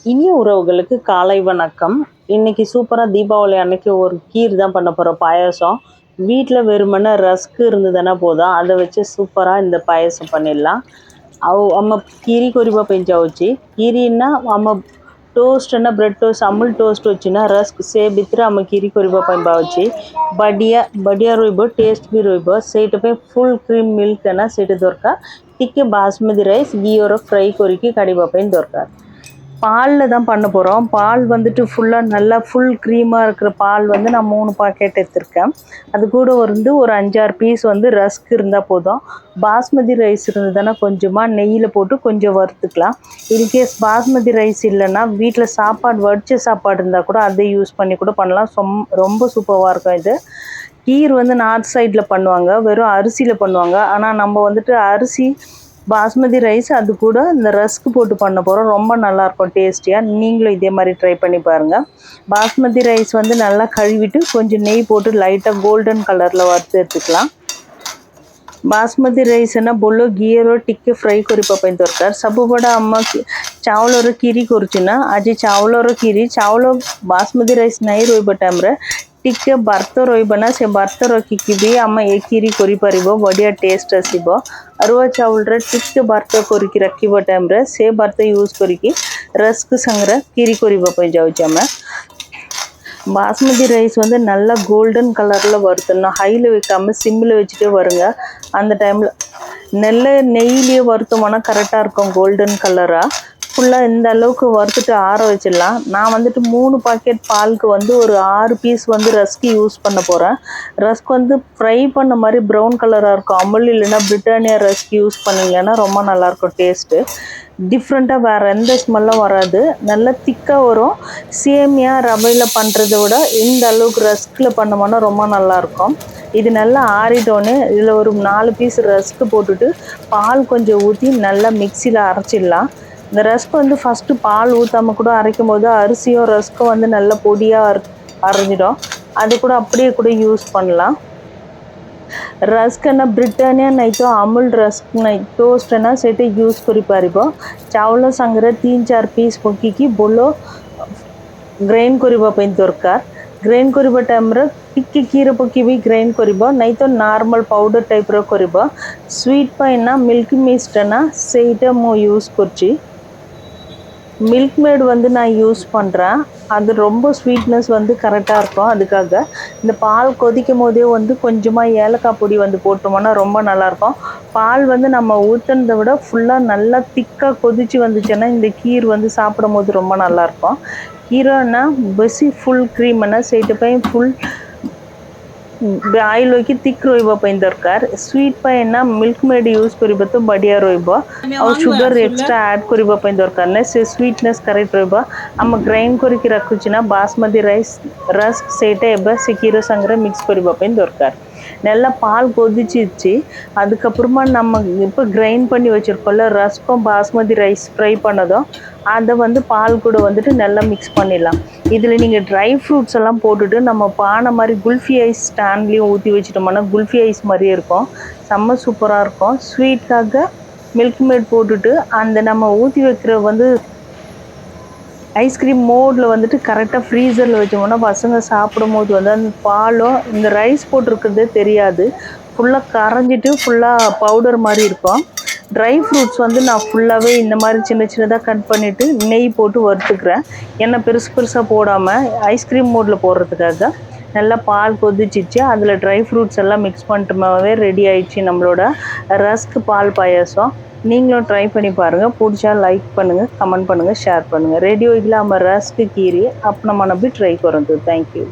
இனிய உறவுகளுக்கு காலை வணக்கம். இன்னைக்கு சூப்பராக தீபாவளி அன்னைக்கு ஒரு கீர் தான் பண்ண போகிறோம், பாயாசம். வீட்டில் வெறுமனே ரஸ்க் இருந்ததுன்னா போதும், அதை வச்சு சூப்பராக இந்த பாயாசம் பண்ணிடலாம். అమ్మ కీరీ కొరిబా పెంచవచ్చు. కీరీనా అమ్మ టోస్ట్ అన్న బ్రెడ్ టోస్ట్ అమూల్ టోస్ట్ వచ్చిన रस्क से भितर आम खीरी करबा पाउछि बढ़िया बढ़िया रोइबो टेस्ट भी रोइबो सेट पे फुल क्रीम मिल्क ना सेट दरकार टिके बासमती राइस घी और फ्राई करके काढ़ा दरकार பாலில் தான் பண்ண போகிறோம். பால் வந்துட்டு ஃபுல்லாக நல்லா ஃபுல் க்ரீமாக இருக்கிற பால் வந்து நான் 3 பாக்கெட் எடுத்திருக்கேன். அது கூட வந்து ஒரு 5-6 பீஸ் வந்து ரஸ்க் இருந்தால் போதும். பாஸ்மதி ரைஸ் இருந்ததுன்னா கொஞ்சமாக நெய்யில் போட்டு கொஞ்சம் வறுத்துக்கலாம். இன்கேஸ் பாஸ்மதி ரைஸ் இல்லைன்னா வீட்டில் சாப்பாடு வடித்த சாப்பாடு இருந்தால் கூட அதை யூஸ் பண்ணி கூட பண்ணலாம். ரொம்ப சூப்பராக இருக்கும் இது. கீர் வந்து நார்த் சைடில் பண்ணுவாங்க, வெறும் அரிசியில் பண்ணுவாங்க. ஆனால் நம்ம வந்துட்டு அரிசி பாஸ்மதி ரைஸ் அது கூட இந்த ரஸ்க் போட்டு பண்ண போகிறோம். ரொம்ப நல்லாயிருக்கும் டேஸ்டியாக. நீங்களும் இதே மாதிரி ட்ரை பண்ணி பாருங்கள். பாஸ்மதி ரைஸ் வந்து நல்லா கழுவிட்டு கொஞ்சம் நெய் போட்டு லைட்டாக கோல்டன் கலரில் வறுத்து எடுத்துக்கலாம். बासमती राइस ना बोलो घीर टिके फ्राई कर दरकार सबुबड़ा अम्म चावल कीरी करुचना आज चावल कीरी चावल बासमती राइस नहीं रोइबा टाइम रे टिके भर्त रोइबना से भर्त रखिकी भी आम ए कीरी करि परिबो बढ़िया टेस्ट आसीबो अरुआ चावल रे टिके भर्त करके रखिबा टाइम रे से भर्त यूज करके रस्क संगरा कीरी करिबा पय जाउछ आम பாஸ்மதி ரைஸ் வந்து நல்லா கோல்டன் கலரில் வறுத்தணும். ஹையில் வைக்காமல் சிம்மில் வச்சுட்டே வருங்க. அந்த டைமில் நெய்யிலேயே வறுத்தோம்னா கரெக்டாக இருக்கும் கோல்டன் கலராக. ஃபுல்லாக இந்த அளவுக்கு வறுத்துட்டு ஆற வச்சிடலாம். நான் வந்துட்டு 3 பாக்கெட் பாலுக்கு வந்து ஒரு 6 பீஸ் வந்து ரஸ்க் யூஸ் பண்ண போகிறேன். ரஸ்க் வந்து ஃப்ரை பண்ண மாதிரி ப்ரௌன் கலராக இருக்கும். அமுல் இல்லைன்னா பிரிட்டானியா ரஸ்க் யூஸ் பண்ணிங்கன்னா ரொம்ப நல்லாயிருக்கும் டேஸ்ட்டு. டிஃப்ரெண்ட்டாக வேறு எந்த ஸ்மெல்லும் வராது. நல்லா திக்காக வரும். சேமியா ரவையில் பண்ணுறத விட இந்த அளவுக்கு ரஸ்கில் பண்ணோம்னா ரொம்ப நல்லாயிருக்கும். இது நல்லா ஆறிட்டோன்னே இதில் ஒரு 4 பீஸ் ரஸ்க்கு போட்டுட்டு பால் கொஞ்சம் ஊற்றி நல்லா மிக்சியில் அரைச்சிடலாம். இந்த ரஸ்க் வந்து ஃபஸ்ட்டு பால் ஊற்றாமல் கூட அரைக்கும் போது அரிசியும் ரஸ்க்கும் வந்து நல்லா பொடியாக அரைஞ்சிடும். அது கூட அப்படியே கூட யூஸ் பண்ணலாம். रस्क ना ब्रिटानिया नहीं तो अमूल रस्क नहीं टोस्ट ना से यूज कर चावल संगे 3-4 पीस पकी बोलो ग्राइंड करने दरकार ग्राइंड करने टाइम टिके कीर पकी भी ग्राइंड कर नहीं तो नॉर्मल पाउडर टाइप कर स्वीट पैना मिल्क मिस्ट ना से यूज कर मिल्क मेड வந்து நான் யூஸ் பண்ணுறேன். அது ரொம்ப ஸ்வீட்னஸ் வந்து கரெக்டாக இருக்கும். அதுக்காக இந்த பால் கொதிக்கும் போதே வந்து கொஞ்சமாக ஏலக்காய் பொடி வந்து போட்டோம்னா ரொம்ப நல்லாயிருக்கும். பால் வந்து நம்ம ஊற்றுனதை விட ஃபுல்லாக நல்லா திக்காக கொதித்து வந்துச்சுன்னா இந்த கீர் வந்து சாப்பிடும் போது ரொம்ப நல்லாயிருக்கும். கீரைன்னா பெசி ஃபுல் க்ரீம்னா ସେଇଟା ପାଇଁ फुल ऑयल होकी थिक रोइबा दरकार स्वीट पैना मिल्क मेड यूज करबा तो बढ़िया रोइबा और शुगर एक्स्ट्रा ऐड करबा दरकार ने से स्वीटनेस करेक्ट रोइबा आम ग्राइंड करके रखुचना बासमती राइस रस्क सेटे एबा से कीरो संगरे मिक्स करबा दरकार நல்லா பால் கொதிச்சிச்சு. அதுக்கப்புறமா நம்ம இப்போ கிரைண்ட் பண்ணி வச்சுருக்கோம்ல ரஸ்க்கும் பாஸ்மதி ரைஸ் ஃப்ரை பண்ணதும் அதை வந்து பால் கூட வந்துட்டு நல்லா மிக்ஸ் பண்ணிடலாம். இதில் நீங்கள் ட்ரை ஃப்ரூட்ஸ் எல்லாம் போட்டுட்டு நம்ம பானை மாதிரி குல்ஃபி ஐஸ் ஸ்டாண்ட்லேயும் ஊற்றி வச்சிட்டோம்னா குல்ஃபி ஐஸ் மாதிரியே இருக்கும். செம்ம சூப்பராக இருக்கும். ஸ்வீட்காக மில்க் மேட் போட்டுட்டு அந்த நம்ம ஊற்றி வைக்கிற வந்து ஐஸ்கிரீம் மோடில் வந்துட்டு கரெக்டாக ஃப்ரீசரில் வச்சோம்னா பசங்க சாப்பிடும் போது வந்து அந்த பாலும் இந்த ரைஸ் போட்டிருக்கிறதே தெரியாது. ஃபுல்லாக கரைஞ்சிட்டு ஃபுல்லாக பவுடர் மாதிரி இருக்கும். ட்ரை ஃப்ரூட்ஸ் வந்து நான் ஃபுல்லாகவே இந்த மாதிரி சின்ன சின்னதாக கட் பண்ணிவிட்டு நெய் போட்டு வறுத்துக்கிறேன். எண்ணெய் பெருசு பெருசாக போடாமல் ஐஸ்கிரீம் மோடில் போடுறதுக்காக. நல்லா பால் கொதிச்சிச்சு. அதில் ட்ரை ஃப்ரூட்ஸ் எல்லாம் மிக்ஸ் பண்ணிட்டுமாவே ரெடி ஆயிடுச்சு நம்மளோட ரஸ்க் பால் பாயாசம். நீங்களும் ட்ரை பண்ணி பாருங்கள். பிடிச்சா லைக் பண்ணுங்கள், கமெண்ட் பண்ணுங்கள், ஷேர் பண்ணுங்கள். रेडियो इगला रस्क कीरी अपना मन भी ट्राई करूँ. Thank you.